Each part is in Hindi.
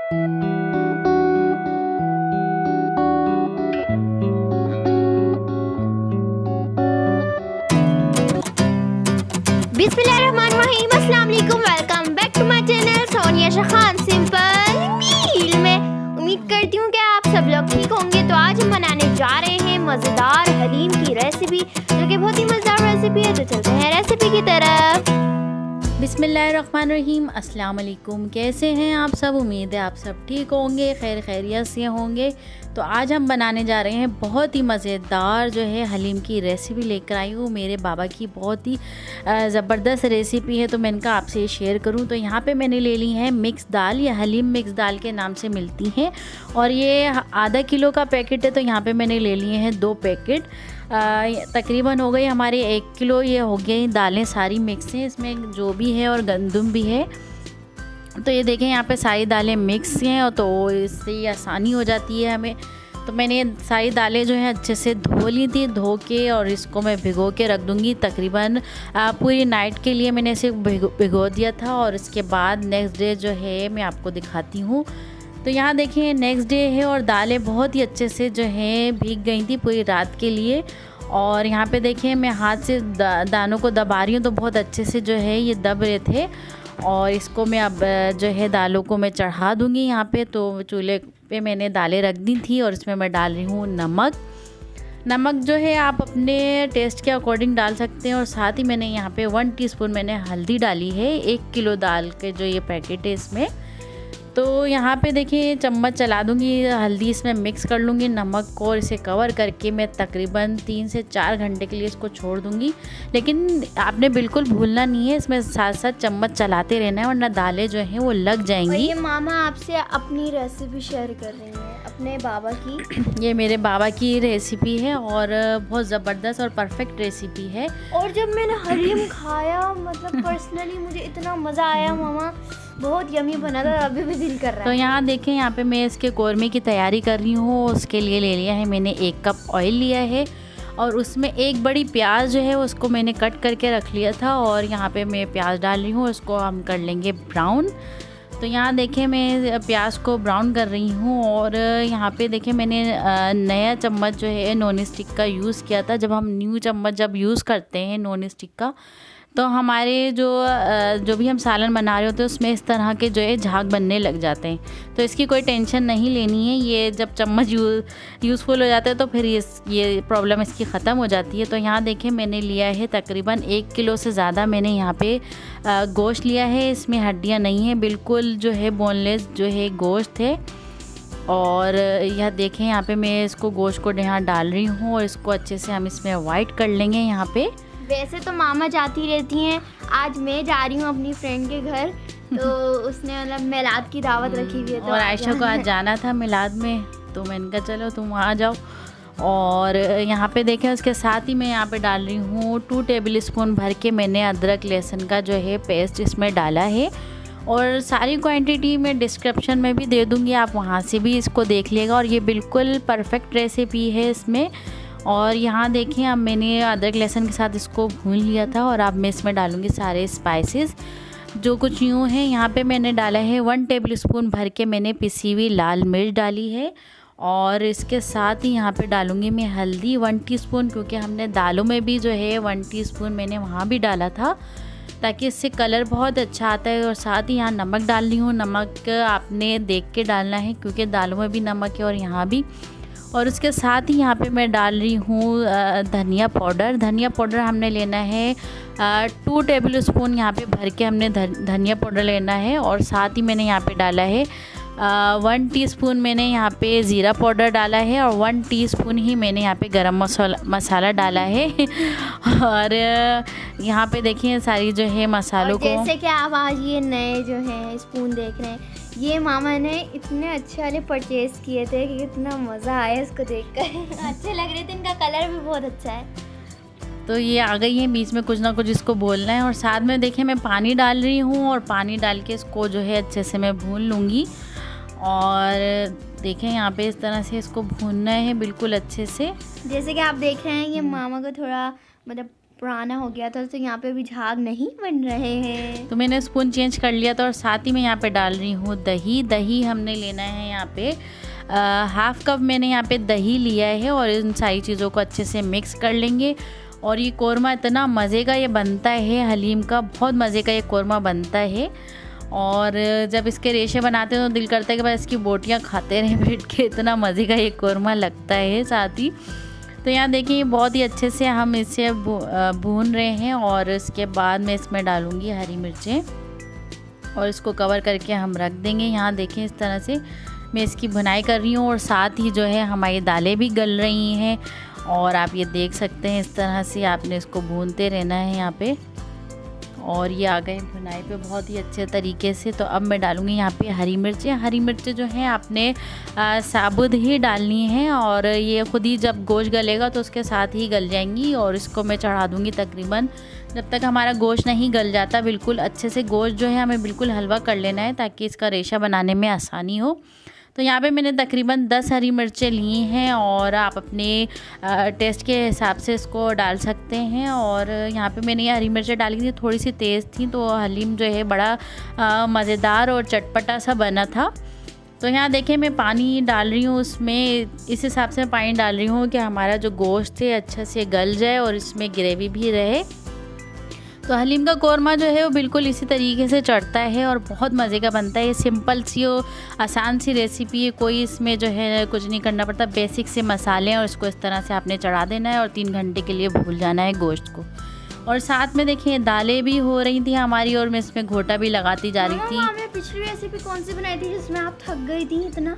बिस्मिल्लाहिर्रहमानिर्रहीम, अस्सलाम वालेकुम, welcome back to my channel Sonia शाखान सिंपल मील में। उम्मीद करती हूँ कि आप सब लोग ठीक होंगे। तो आज हम बनाने जा रहे हैं मज़ेदार हलीम की रेसिपी, जो कि बहुत ही मज़ेदार रेसिपी है। तो चलते हैं रेसिपी की तरफ। बिस्मिल्लाहिर्रहमानिर्रहीम, अस्सलाम वालेकुम। कैसे हैं आप सब? उम्मीद है आप सब ठीक होंगे, खैर खैरियत से होंगे। तो आज हम बनाने जा रहे हैं बहुत ही मज़ेदार जो है हलीम की रेसिपी लेकर आई हूँ। मेरे बाबा की बहुत ही ज़बरदस्त रेसिपी है, तो मैंने कहा आपसे शेयर करूँ। तो यहाँ पे मैंने ले ली है मिक्स दाल, या हलीम मिक्स दाल के नाम से मिलती हैं, और ये आधा किलो का पैकेट है। तो यहाँ पे मैंने ले लिए हैं 2 पैकेट। तकरीबन हो गई हमारे 1 किलो। ये हो गई दालें सारी मिक्स हैं, इसमें जो भी है और गंदम भी है। तो ये देखें यहाँ पे सारी दालें मिक्स हैं, और तो इससे ये आसानी हो जाती है हमें। तो मैंने सारी दालें जो है अच्छे से धो ली थी, धो के और इसको मैं भिगो के रख दूँगी। तकरीबन पूरी नाइट के लिए मैंने इसे भिगो दिया था, और इसके बाद नेक्स्ट डे जो है मैं आपको दिखाती हूँ। तो यहाँ देखिए नेक्स्ट डे है, और दालें बहुत ही अच्छे से जो है भीग गई थी पूरी रात के लिए। और यहाँ पे देखिए मैं हाथ से दानों को दबा रही हूँ, तो बहुत अच्छे से जो है ये दब रहे थे। और इसको मैं अब जो है दालों को मैं चढ़ा दूँगी यहाँ पे। तो चूल्हे पे मैंने दालें रख दी थी, और इसमें मैं डाल रही हूँ नमक जो है आप अपने टेस्ट के अकॉर्डिंग डाल सकते हैं। और साथ ही मैंने यहाँ पे 1 टीस्पून मैंने हल्दी डाली है, 1 किलो दाल के जो ये पैकेट है इसमें। तो यहाँ पे देखिए चम्मच चला दूँगी, हल्दी इसमें मिक्स कर लूँगी नमक को, और इसे कवर करके मैं तकरीबन 3 से 4 घंटे के लिए इसको छोड़ दूँगी। लेकिन आपने बिल्कुल भूलना नहीं है, इसमें साथ साथ चम्मच चलाते रहना है, वरना दालें जो हैं वो लग जाएंगी। ये मामा आपसे अपनी रेसिपी शेयर कर रही हैं, अपने बाबा की। ये मेरे बाबा की रेसिपी है, और बहुत ज़बरदस्त और परफेक्ट रेसिपी है। और जब मैंने हलीम खाया, मतलब पर्सनली मुझे इतना मज़ा आया मामा, बहुत यमी बना था, अभी भी दिल कर रहा है। तो यहाँ देखें, यहाँ पे मैं इसके कौरमे की तैयारी कर रही हूँ। उसके लिए ले लिया है मैंने 1 कप ऑयल लिया है, और उसमें 1 बड़ी प्याज जो है उसको मैंने कट करके रख लिया था। और यहाँ पे मैं प्याज डाल रही हूँ, उसको हम कर लेंगे ब्राउन। तो यहाँ देखें मैं प्याज को ब्राउन कर रही हूँ। और यहाँ पे देखें मैंने नया चम्मच जो है नॉन स्टिक का यूज़ किया था। जब हम न्यू चम्मच जब यूज़ करते हैं नॉन स्टिक का, तो हमारे जो भी हम सालन बना रहे होते हैं उसमें इस तरह के जो है झाग बनने लग जाते हैं। तो इसकी कोई टेंशन नहीं लेनी है, ये जब चम्मच यूज़फुल हो जाता है तो फिर ये प्रॉब्लम इसकी ख़त्म हो जाती है। तो यहाँ देखें मैंने लिया है तकरीबन 1 किलो से ज़्यादा मैंने यहाँ पे गोश्त लिया है। इसमें हड्डियाँ नहीं हैं, बिल्कुल जो है बोनलेस जो है गोश्त है। और यह देखें यहाँ पे मैं इसको गोश्त को यहाँ डाल रही हूँ, और इसको अच्छे से हम इसमें वाइट कर लेंगे। यहाँ पे वैसे तो मामा जाती रहती हैं, आज मैं जा रही हूँ अपनी फ्रेंड के घर, तो उसने मतलब मिलाद की दावत रखी हुई है। तो और आयशा को आज जाना था मिलाद में, तो मैंने कहा चलो तुम आ जाओ। और यहाँ पे देखें उसके साथ ही मैं यहाँ पे डाल रही हूँ 2 टेबल स्पून भर के मैंने अदरक लहसुन का जो है पेस्ट इसमें डाला है। और सारी क्वांटिटी मैं डिस्क्रिप्शन में भी दे दूँगी, आप वहाँ से भी इसको देख लीजिएगा। और ये बिल्कुल परफेक्ट रेसिपी है इसमें। और यहाँ देखिए अब मैंने अदरक लहसुन के साथ इसको भून लिया था, और अब मैं इसमें डालूँगी सारे स्पाइसेस जो कुछ यूँ हैं। यहाँ पे मैंने डाला है 1 टेबल स्पून भर के मैंने पिसी हुई लाल मिर्च डाली है। और इसके साथ ही यहाँ पे डालूँगी मैं हल्दी 1 टीस्पून, क्योंकि हमने दालों में भी जो है 1 टीस्पून मैंने वहाँ भी डाला था, ताकि इससे कलर बहुत अच्छा आता है। और साथ ही यहाँ नमक डाल रही हूँ, नमक आपने देख के डालना है, क्योंकि दालों में भी नमक है और यहाँ भी। और उसके साथ ही यहाँ पे मैं डाल रही हूँ धनिया पाउडर हमने लेना है 2 टेबल स्पून यहाँ पे भर के हमने धनिया पाउडर लेना है। और साथ ही मैंने यहाँ पे डाला है 1 टीस्पून मैंने यहाँ पे ज़ीरा पाउडर डाला है, और 1 टीस्पून ही मैंने यहाँ पे गरम मसाला डाला है। और यहाँ पे देखिए सारी जो है मसालों को, जैसे कि आप आज ये नए जो हैं स्पून देख रहे हैं, ये मामा ने इतने अच्छे वाले परचेज़ किए थे कि कितना मज़ा आया इसको देखकर। अच्छे लग रहे थे, इनका कलर भी बहुत अच्छा है। तो ये आ गई है, बीच में कुछ ना कुछ इसको बोलना है। और साथ में देखिए मैं पानी डाल रही हूँ, और पानी डाल के इसको जो है अच्छे से मैं भून लूँगी। और देखें यहाँ पे इस तरह से इसको भूनना है बिल्कुल अच्छे से। जैसे कि आप देख रहे हैं, ये मामा को थोड़ा मतलब पुराना हो गया था, तो यहाँ पे भी झाग नहीं बन रहे हैं। तो मैंने स्पून चेंज कर लिया था और साथ ही मैं यहाँ पे डाल रही हूँ दही। दही हमने लेना है यहाँ पे 1/2 कप मैंने यहाँ पे दही लिया है और इन सारी चीज़ों को अच्छे से मिक्स कर लेंगे। और ये कोरमा इतना मज़े का ये बनता है, हलीम का बहुत मज़े का ये कोरमा बनता है। और जब इसके रेशे बनाते हैं तो दिल करता है कि बस इसकी बोटियाँ खाते रहें बैठ के, इतना मज़े का ये कोरमा लगता है साथ ही। तो यहाँ देखिए बहुत ही अच्छे से हम इसे भून रहे हैं और इसके बाद मैं इसमें डालूँगी हरी मिर्चें और इसको कवर करके हम रख देंगे। यहाँ देखें इस तरह से मैं इसकी भुनाई कर रही हूँ और साथ ही जो है हमारी दालें भी गल रही हैं। और आप ये देख सकते हैं इस तरह से आपने इसको भूनते रहना है यहाँ पे। और ये आ गए भुनाई पे बहुत ही अच्छे तरीके से। तो अब मैं डालूँगी यहाँ पे हरी मिर्चें। हरी मिर्चें जो हैं आपने साबुत ही डालनी है और ये खुद ही जब गोश्त गलेगा तो उसके साथ ही गल जाएंगी। और इसको मैं चढ़ा दूँगी तकरीबन जब तक हमारा गोश्त नहीं गल जाता बिल्कुल अच्छे से। गोश्त जो है हमें बिल्कुल हलवा कर लेना है ताकि इसका रेशा बनाने में आसानी हो। तो यहाँ पे मैंने तकरीबन 10 हरी मिर्चें ली हैं और आप अपने टेस्ट के हिसाब से इसको डाल सकते हैं। और यहाँ पे मैंने ये हरी मिर्चें डाली थी, थोड़ी सी तेज़ थी, तो हलीम जो है बड़ा मज़ेदार और चटपटा सा बना था। तो यहाँ देखें मैं पानी डाल रही हूँ उसमें, इस हिसाब से पानी डाल रही हूँ कि हमारा जो गोश्त है अच्छा से गल जाए और इसमें ग्रेवी भी रहे। तो हलीम का कोरमा जो है वो बिल्कुल इसी तरीके से चढ़ता है और बहुत मज़े का बनता है। ये सिंपल सी और आसान सी रेसिपी है, कोई इसमें जो है कुछ नहीं करना पड़ता। बेसिक से मसाले हैं और इसको इस तरह से आपने चढ़ा देना है और 3 घंटे के लिए भूल जाना है गोश्त को। और साथ में देखिए दालें भी हो रही थी हमारी और मैं इसमें घोटा भी लगाती जा रही थी। आपने पिछली रेसिपी कौन सी बनाई थी जिसमें आप थक गई थी इतना?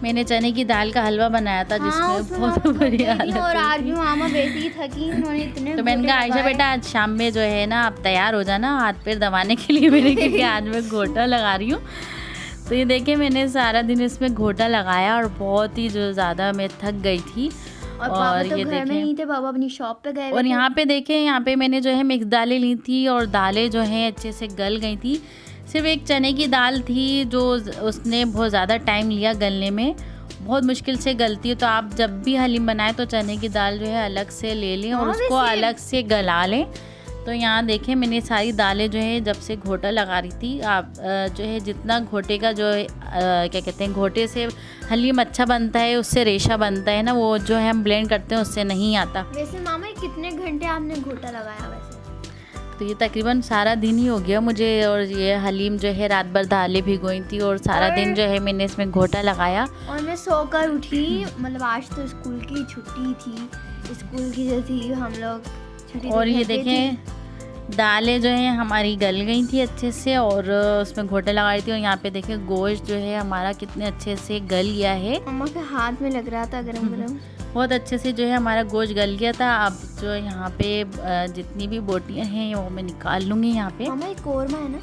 मैंने चने की दाल का हलवा बनाया था जिसमें बहुत बुरी हालत और आज भी मामा वैसे ही थकी, उन्होंने इतने तो मैंने कहा आयशा बेटा आज शाम में जो है ना आप तैयार हो जाना हाथ पैर दबाने के लिए मेरे, क्योंकि आज मैं घोटा लगा रही हूँ। तो ये देखिए मैंने सारा दिन इसमें घोटा लगाया और बहुत ही जो ज़्यादा मैं थक गई थी। और तो ये घर में नहीं थे, बाबा अपनी शॉप पे गए। और यहाँ पे देखें यहाँ पे मैंने जो है मिक्स दालें ली थी और दालें जो हैं अच्छे से गल गई थी। सिर्फ एक चने की दाल थी जो उसने बहुत ज़्यादा टाइम लिया गलने में, बहुत मुश्किल से गलती है। तो आप जब भी हलीम बनाएं तो चने की दाल जो है अलग से ले लें और उसको अलग से गला लें। तो यहाँ देखें मैंने सारी दालें जो है जब से घोटा लगा रही थी, आप जो है जितना घोटे का जो क्या कहते हैं घोटे से हलीम अच्छा बनता है उससे रेशा बनता है ना, वो जो है हम ब्लेंड करते हैं उससे नहीं आता। वैसे मामा कितने घंटे आपने घोटा लगाया वैसे? तो ये तकरीबन सारा दिन ही हो गया मुझे। और ये हलीम जो है रात भर दालें भिगोई थी और सारा दिन जो है मैंने इसमें घोटा लगाया। और मैं सोकर उठी, मतलब आज तो स्कूल की छुट्टी थी, स्कूल की जो थी हम लोग छुट्टी। और ये देखें दालें जो है हमारी गल गई थी अच्छे से और उसमें घोटा लगा रही थी। और यहाँ पे देखें गोश्त जो है हमारा कितने अच्छे से गल गया है। मम्मा के हाथ में लग रहा था गरम गरम। बहुत अच्छे से जो है हमारा गोश्त गल गया था। अब जो यहाँ पे जितनी भी बोटियाँ हैं वो मैं निकाल लूँगी यहाँ पे। मामा एक कोरमा है ना,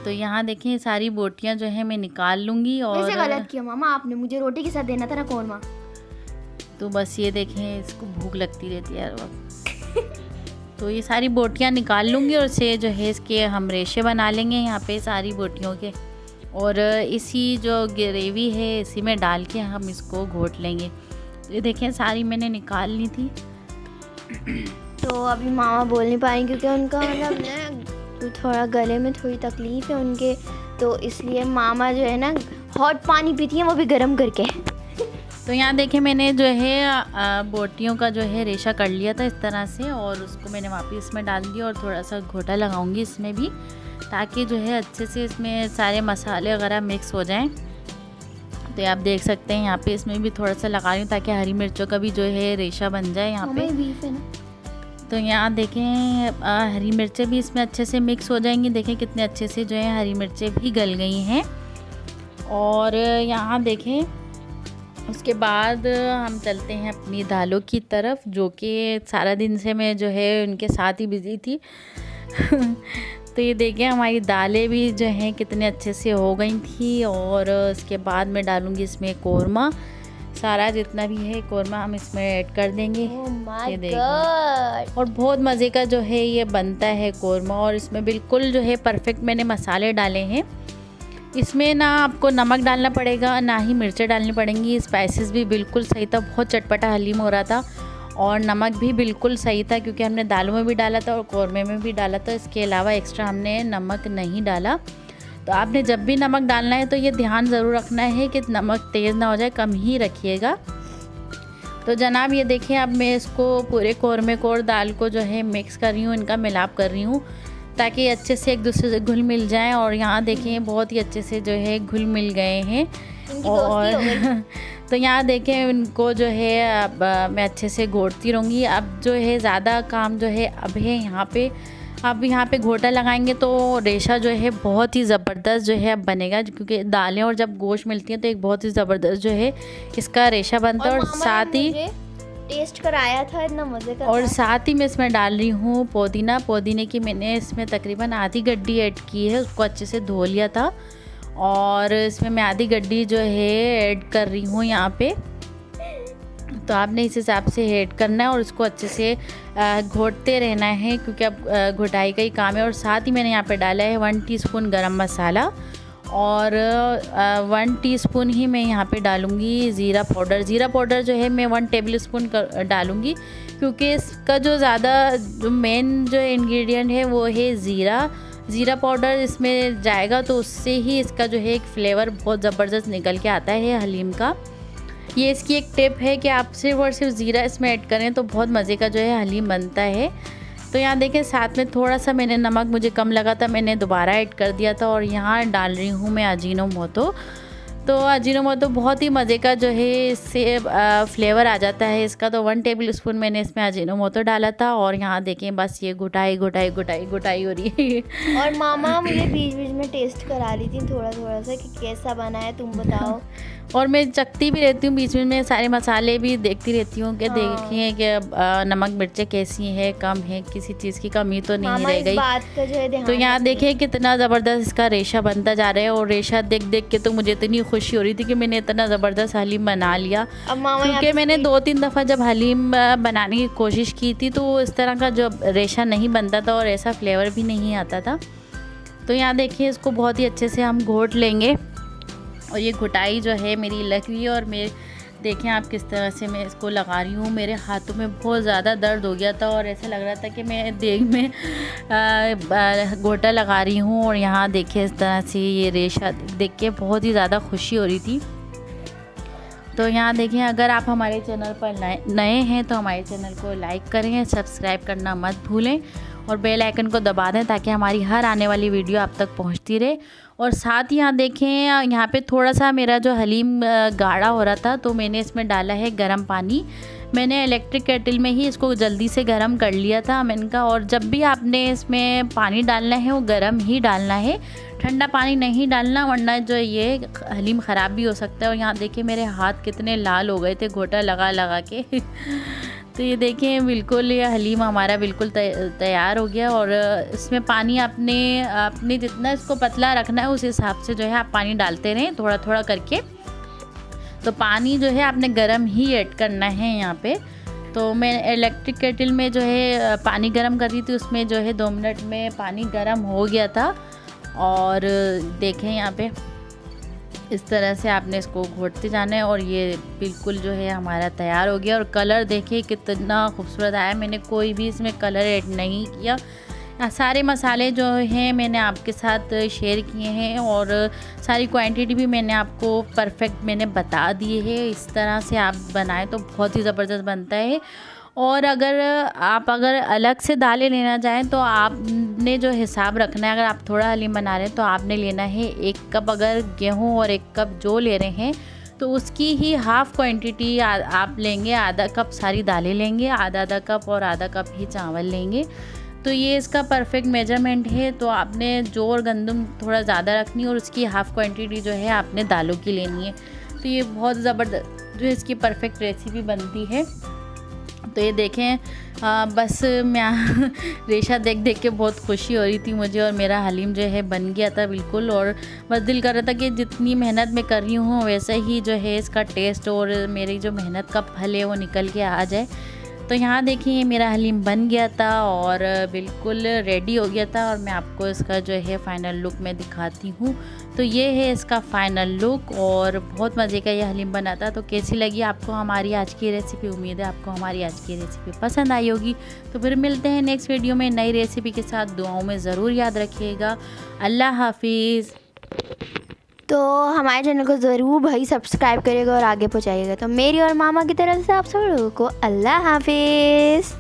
तो यहाँ देखें सारी बोटियाँ जो है मैं निकाल लूँगी। और वैसे गलत किया मामा आपने, मुझे रोटी के साथ देना था ना कोरमा। तो बस ये देखें इसको भूख लगती रहती है हर वक्त। तो ये सारी बोटियाँ निकाल लूँगी और से जो है इसके हम रेशे बना लेंगे यहाँ पे सारी बोटियों के। और इसी जो ग्रेवी है इसी में डाल के हम इसको घोट लेंगे। ये देखें सारी मैंने निकाल ली थी। तो अभी मामा बोल नहीं पाएंगे क्योंकि उनका मतलब ना थोड़ा गले में थोड़ी तकलीफ़ है उनके, तो इसलिए मामा जो है ना हॉट पानी पीती हैं, वो भी गर्म करके। तो यहाँ देखें मैंने जो है बोटियों का जो है रेशा कर लिया था इस तरह से और उसको मैंने वापस इसमें डाल दिया और थोड़ा सा घोटा लगाऊंगी इसमें भी, ताकि जो है अच्छे से इसमें सारे मसाले वगैरह मिक्स हो जाएं। तो आप देख सकते हैं यहाँ पे इसमें भी थोड़ा सा लगा रही हूँ ताकि हरी मिर्चों का भी जो है रेशा बन जाए यहाँ पे। बीफ है ना, तो यहाँ देखें हरी मिर्चें भी इसमें अच्छे से मिक्स हो जाएंगी। देखें कितने अच्छे से जो है हरी मिर्चें भी गल गई हैं। और यहाँ देखें उसके बाद हम चलते हैं अपनी दालों की तरफ, जो कि सारा दिन से मैं जो है उनके साथ ही बिज़ी थी। तो ये देखिए हमारी दालें भी जो हैं कितने अच्छे से हो गई थी। और उसके बाद मैं डालूँगी इसमें कोरमा, सारा जितना भी है कोरमा हम इसमें ऐड कर देंगे। ये देखिए और बहुत मज़े का जो है ये बनता है कोरमा। और इसमें बिल्कुल जो है परफेक्ट मैंने मसाले डाले हैं। इसमें ना आपको नमक डालना पड़ेगा ना ही मिर्चें डालनी पड़ेंगी। स्पाइसेस भी बिल्कुल सही था, बहुत चटपटा हलीम हो रहा था। और नमक भी बिल्कुल सही था क्योंकि हमने दालों में भी डाला था और कौरमे में भी डाला था। इसके अलावा एक्स्ट्रा हमने नमक नहीं डाला। तो आपने जब भी नमक डालना है तो ये ध्यान ज़रूर रखना है कि नमक तेज़ ना हो जाए, कम ही रखिएगा। तो जनाब ये देखिए अब मैं इसको पूरे कौरमे को और दाल को जो है मिक्स कर रही हूँ, इनका मिलाप कर रही हूँ ताकि अच्छे से एक दूसरे से घुल मिल जाएं। और यहाँ देखिए बहुत ही अच्छे से जो है घुल मिल गए हैं। और तो यहाँ देखें इनको जो है अब मैं अच्छे से घोटती रहूँगी। अब जो है ज़्यादा काम जो है अब है यहाँ पे, अब यहाँ पे घोटा लगाएंगे तो रेशा जो है बहुत ही ज़बरदस्त जो है अब बनेगा, क्योंकि दालें और जब गोश्त मिलती हैं तो एक बहुत ही ज़बरदस्त जो है इसका रेशा बनता है। और साथ ही टेस्ट कराया था, इतना मज़े का। और साथ ही मैं इसमें डाल रही हूँ पुदीना। पुदीने की मैंने इसमें तकरीबन आधी गड्डी ऐड की है, उसको अच्छे से धो लिया था और इसमें मैं आधी गड्डी जो है ऐड कर रही हूँ यहाँ पे। तो आपने इस हिसाब से ऐड करना है और इसको अच्छे से घोटते रहना है क्योंकि अब घोटाई का ही काम है। और साथ ही मैंने यहाँ पे डाला है 1 टीस्पून गरम मसाला और 1 टीस्पून ही मैं यहाँ पे डालूँगी ज़ीरा पाउडर। ज़ीरा पाउडर जो है मैं 1 टेबलस्पून डालूँगी क्योंकि इसका जो ज़्यादा जो मेन जो इंग्रेडिएंट है वो है ज़ीरा पाउडर इसमें जाएगा तो उससे ही इसका जो है एक फ्लेवर बहुत ज़बरदस्त निकल के आता है हलीम का। ये इसकी एक टिप है कि आप सिर्फ और सिर्फ ज़ीरा इसमें ऐड करें तो बहुत मज़े का जो है हलीम बनता है। तो यहाँ देखें साथ में थोड़ा सा मैंने नमक मुझे कम लगा था, मैंने दोबारा ऐड कर दिया था। और यहाँ डाल रही हूँ मैं अजीनोमोटो। तो अजीनोमोटो बहुत ही मज़े का जो है इससे फ्लेवर आ जाता है इसका। तो 1 टेबलस्पून मैंने इसमें अजीनोमोटो डाला था और यहाँ देखें बस ये घुटाई हो रही है। और मामा मुझे बीच बीच में टेस्ट करा रही थी थोड़ा सा कि कैसा बना है, तुम बताओ। और मैं चखती भी रहती हूँ बीच में सारे मसाले भी देखती रहती हूँ कि देखिए कि नमक मिर्चें कैसी हैं, कम है, किसी चीज़ की कमी तो नहीं रह गई। बात का जो है ध्यान तो यहाँ देखिए कितना ज़बरदस्त इसका रेशा बनता जा रहा है। और रेशा देख देख के तो मुझे इतनी खुशी हो रही थी कि मैंने इतना ज़बरदस्त हलीम बना लिया। क्योंकि मैंने 2-3 दफ़ा जब हलीम बनाने की कोशिश की थी तो इस तरह का जो रेशा नहीं बनता था और ऐसा फ्लेवर भी नहीं आता था। तो यहाँ देखिए इसको बहुत ही अच्छे से हम घोट लेंगे। और ये घुटाई जो है मेरी लग रही है और मैं देखें आप किस तरह से मैं इसको लगा रही हूँ। मेरे हाथों में बहुत ज़्यादा दर्द हो गया था और ऐसा लग रहा था कि मैं देग में गोटा लगा रही हूँ। और यहाँ देखिए इस तरह से ये रेशा देख के बहुत ही ज़्यादा खुशी हो रही थी। तो यहाँ देखिए अगर आप हमारे चैनल पर नए हैं तो हमारे चैनल को लाइक करें, सब्सक्राइब करना मत भूलें और बेल आइकन को दबा दें ताकि हमारी हर आने वाली वीडियो आप तक पहुँचती रहे। और साथ ही यहाँ देखें यहाँ पे थोड़ा सा मेरा जो हलीम गाढ़ा हो रहा था तो मैंने इसमें डाला है गर्म पानी। मैंने इलेक्ट्रिक केटल में ही इसको जल्दी से गर्म कर लिया था मैंने कहा। और जब भी आपने इसमें पानी डालना है वो गर्म ही डालना है, ठंडा पानी नहीं डालना वरना जो ये हलीम ख़राब भी हो सकता है। और यहाँ देखिए मेरे हाथ कितने लाल हो गए थे घोटा लगा के तो ये देखें बिल्कुल ये हलीम हमारा बिल्कुल तैयार हो गया। और इसमें पानी आपने जितना इसको पतला रखना है उस हिसाब से जो है आप पानी डालते रहें थोड़ा थोड़ा करके। तो पानी जो है आपने गर्म ही ऐड करना है यहाँ पे। तो मैं इलेक्ट्रिक केटल में जो है पानी गर्म कर रही थी, उसमें जो है 2 मिनट में पानी गर्म हो गया था। और देखें यहाँ पे इस तरह से आपने इसको घोटते जाना है और ये बिल्कुल जो है हमारा तैयार हो गया। और कलर देखिए कितना खूबसूरत आया, मैंने कोई भी इसमें कलर ऐड नहीं किया। सारे मसाले जो हैं मैंने आपके साथ शेयर किए हैं और सारी क्वांटिटी भी मैंने आपको परफेक्ट मैंने बता दी है। इस तरह से आप बनाएं तो बहुत ही ज़बरदस्त बनता है। और अगर अलग से दालें लेना चाहें तो आपने जो हिसाब रखना है, अगर आप थोड़ा हलीम बना रहे हैं तो आपने लेना है 1 कप अगर गेहूँ और 1 कप जो ले रहे हैं तो उसकी ही हाफ़ क्वांटिटी आप लेंगे। आधा कप सारी दालें लेंगे, आधा कप और आधा कप ही चावल लेंगे। तो ये इसका परफेक्ट मेजरमेंट है। तो आपने जौ और गंदम थोड़ा ज़्यादा रखनी है और उसकी हाफ़ क्वांटिटी जो है आपने दालों की लेनी है। तो ये बहुत ज़बरदस्त जो इसकी परफेक्ट रेसिपी बनती है। तो ये देखें बस मैं रेशा देख के बहुत खुशी हो रही थी मुझे और मेरा हलीम जो है बन गया था बिल्कुल। और बस दिल कर रहा था कि जितनी मेहनत मैं कर रही हूँ वैसे ही जो है इसका टेस्ट और मेरी जो मेहनत का फल है वो निकल के आ जाए। तो यहाँ देखिए मेरा हलीम बन गया था और बिल्कुल रेडी हो गया था, और मैं आपको इसका जो है फ़ाइनल लुक मैं दिखाती हूँ। तो ये है इसका फ़ाइनल लुक, और बहुत मज़े का ये हलीम बना था। तो कैसी लगी आपको हमारी आज की रेसिपी? उम्मीद है आपको हमारी आज की रेसिपी पसंद आई होगी। तो फिर मिलते हैं नेक्स्ट वीडियो में नई रेसिपी के साथ। दुआओं में ज़रूर याद रखिएगा। अल्लाह हाफिज़। तो हमारे चैनल को ज़रूर भाई सब्सक्राइब करिएगा और आगे पहुँचाइएगा। तो मेरी और मामा की तरफ से आप सब लोगों को अल्लाह हाफिज़।